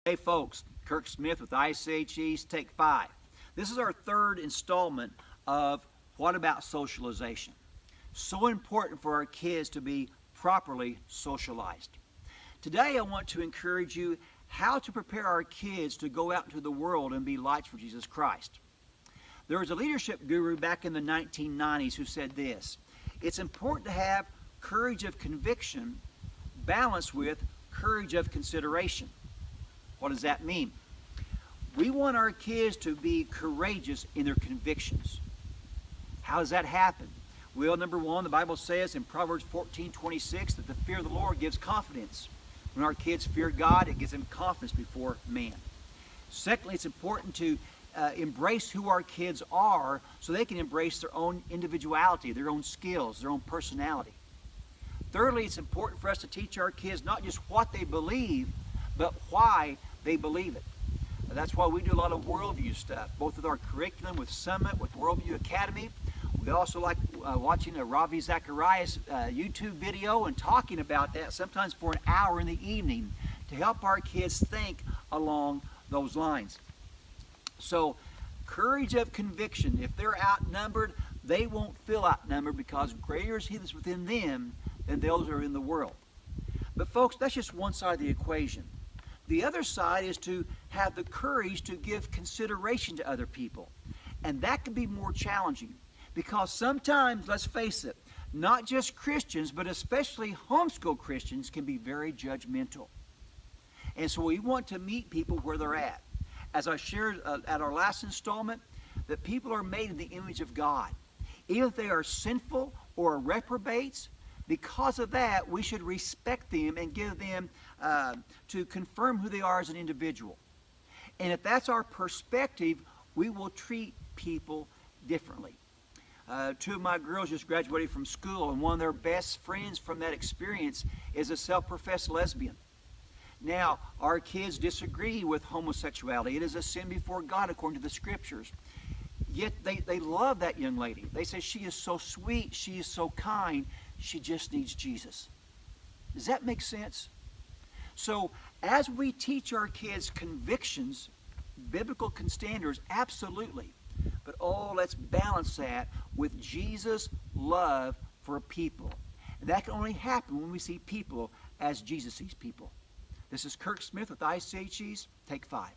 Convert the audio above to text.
Hey folks, Kirk Smith with ICHE's Take 5. This is our third installment of What About Socialization? So important for our kids to be properly socialized. Today I want to encourage you how to prepare our kids to go out into the world and be lights for Jesus Christ. There was a leadership guru back in the 1990s who said this: it's important to have courage of conviction balanced with courage of consideration. What does that mean? We want our kids to be courageous in their convictions. How does that happen? Well, number one, the Bible says in Proverbs 14:26 that the fear of the Lord gives confidence. When our kids fear God, it gives them confidence before man. Secondly, it's important to embrace who our kids are so they can embrace their own individuality, their own skills, their own personality. Thirdly, it's important for us to teach our kids not just what they believe, but why they believe it. That's why we do a lot of worldview stuff, both with our curriculum, with Summit, with Worldview Academy. We also like watching a Ravi Zacharias YouTube video and talking about that sometimes for an hour in the evening to help our kids think along those lines. So, courage of conviction. If they're outnumbered, they won't feel outnumbered because greater is He that's within them than those who are in the world. But folks, that's just one side of the equation. The other side is to have the courage to give consideration to other people. And that can be more challenging because sometimes, let's face it, not just Christians, but especially homeschool Christians can be very judgmental. And so we want to meet people where they're at. As I shared at our last installment, that people are made in the image of God. Even if they are sinful or reprobates, because of that, we should respect them and give them to confirm who they are as an individual. And if that's our perspective, we will treat people differently. Two of my girls just graduated from school, and one of their best friends from that experience is a self-professed lesbian. Now, our kids disagree with homosexuality. It is a sin before God according to the Scriptures. Yet they love that young lady. They say she is so sweet, she is so kind, she just needs Jesus. Does that make sense? So as we teach our kids convictions, biblical standards, absolutely. But let's balance that with Jesus' love for people. And that can only happen when we see people as Jesus sees people. This is Kirk Smith with ICHE's Take 5.